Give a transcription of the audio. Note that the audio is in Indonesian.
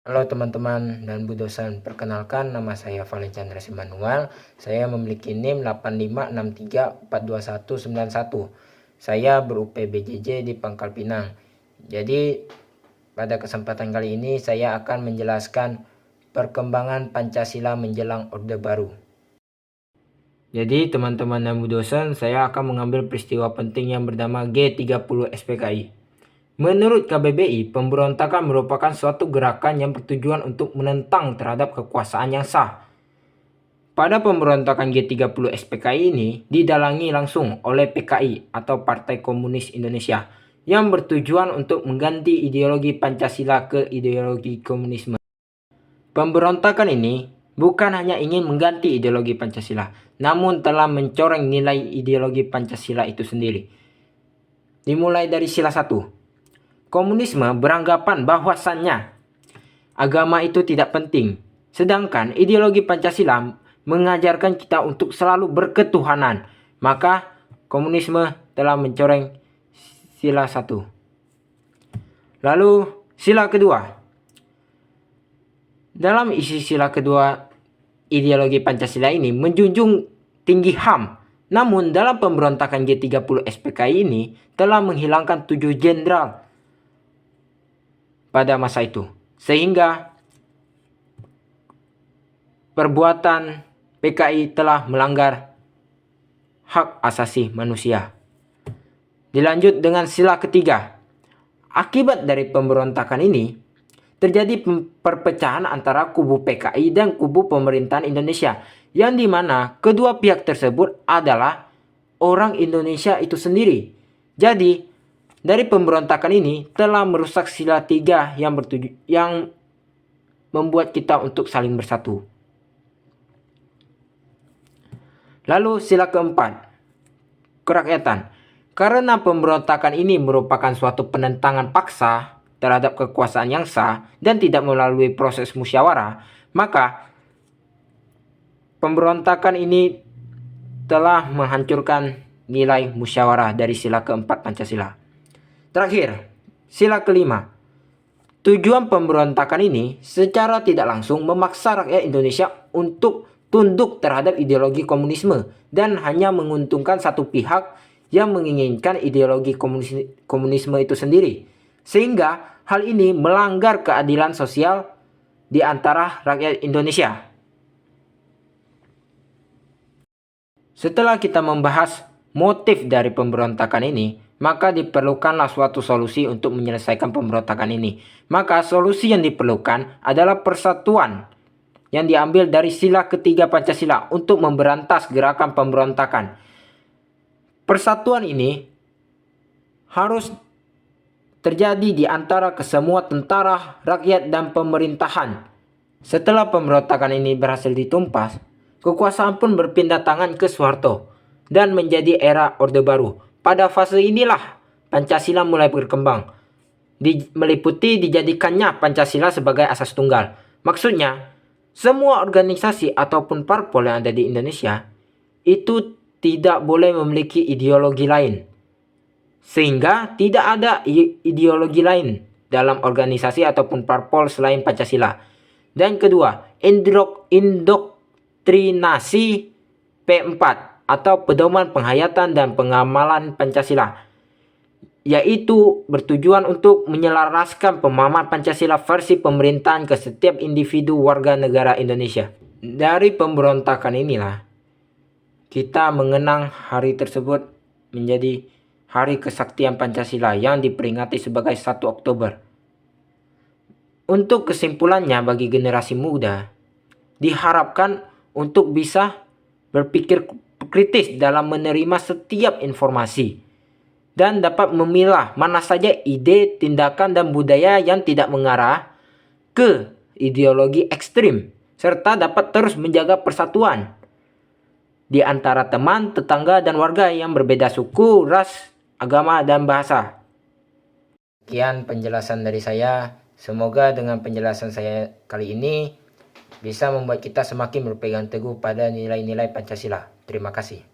Halo teman-teman dan Bu Dosen, perkenalkan nama saya Valencia Andres Immanuel. Saya memiliki NIM 8563421191. Saya ber-UP-BJJ di Pangkal Pinang. Jadi pada kesempatan kali ini saya akan menjelaskan perkembangan Pancasila menjelang Orde Baru. Jadi teman-teman dan Bu Dosen, saya akan mengambil peristiwa penting yang bernama G30 SPKI. Menurut KBBI, pemberontakan merupakan suatu gerakan yang bertujuan untuk menentang terhadap kekuasaan yang sah. Pada pemberontakan G30 SPKI ini didalangi langsung oleh PKI atau Partai Komunis Indonesia yang bertujuan untuk mengganti ideologi Pancasila ke ideologi komunisme. Pemberontakan ini bukan hanya ingin mengganti ideologi Pancasila, namun telah mencoreng nilai ideologi Pancasila itu sendiri. Dimulai dari sila 1. Komunisme beranggapan bahwasannya agama itu tidak penting, sedangkan ideologi Pancasila mengajarkan kita untuk selalu berketuhanan. Maka komunisme telah mencoreng sila 1. Lalu sila kedua. Dalam isi sila kedua, ideologi Pancasila ini menjunjung tinggi HAM. Namun dalam pemberontakan G30 SPKI ini telah menghilangkan 7 jenderal pada masa itu, sehingga perbuatan PKI telah melanggar hak asasi manusia. Dilanjut dengan sila ketiga. Akibat dari pemberontakan ini terjadi perpecahan antara kubu PKI dan kubu pemerintahan Indonesia, yang dimana kedua pihak tersebut adalah orang Indonesia itu sendiri. Jadi dari pemberontakan ini telah merusak sila 3 yang membuat kita untuk saling bersatu. Lalu sila keempat, kerakyatan. Karena pemberontakan ini merupakan suatu penentangan paksa terhadap kekuasaan yang sah dan tidak melalui proses musyawarah, maka pemberontakan ini telah menghancurkan nilai musyawarah dari sila keempat Pancasila. Terakhir, sila kelima. Tujuan pemberontakan ini secara tidak langsung memaksa rakyat Indonesia untuk tunduk terhadap ideologi komunisme dan hanya menguntungkan satu pihak yang menginginkan ideologi komunisme itu sendiri. Sehingga hal ini melanggar keadilan sosial di antara rakyat Indonesia. Setelah kita membahas motif dari pemberontakan ini, maka diperlukanlah suatu solusi untuk menyelesaikan pemberontakan ini. Maka solusi yang diperlukan adalah persatuan yang diambil dari sila ketiga Pancasila untuk memberantas gerakan pemberontakan. Persatuan ini harus terjadi di antara kesemua tentara, rakyat, dan pemerintahan. Setelah pemberontakan ini berhasil ditumpas, kekuasaan pun berpindah tangan ke Soeharto dan menjadi era Orde Baru. Pada fase inilah Pancasila mulai berkembang, meliputi dijadikannya Pancasila sebagai asas tunggal. Maksudnya, semua organisasi ataupun parpol yang ada di Indonesia itu tidak boleh memiliki ideologi lain. Sehingga tidak ada ideologi lain dalam organisasi ataupun parpol selain Pancasila. Dan kedua, indoktrinasi P4 atau pedoman penghayatan dan pengamalan Pancasila, yaitu bertujuan untuk menyelaraskan pemahaman Pancasila versi pemerintahan ke setiap individu warga negara Indonesia. Dari pemberontakan inilah kita mengenang hari tersebut menjadi Hari Kesaktian Pancasila yang diperingati sebagai 1 Oktober. Untuk kesimpulannya bagi generasi muda, diharapkan untuk bisa berpikir kritis dalam menerima setiap informasi dan dapat memilah mana saja ide, tindakan, dan budaya yang tidak mengarah ke ideologi ekstrim, serta dapat terus menjaga persatuan di antara teman, tetangga, dan warga yang berbeda suku, ras, agama, dan bahasa. Sekian penjelasan dari saya. Semoga dengan penjelasan saya kali ini bisa membuat kita semakin berpegang teguh pada nilai-nilai Pancasila. Terima kasih.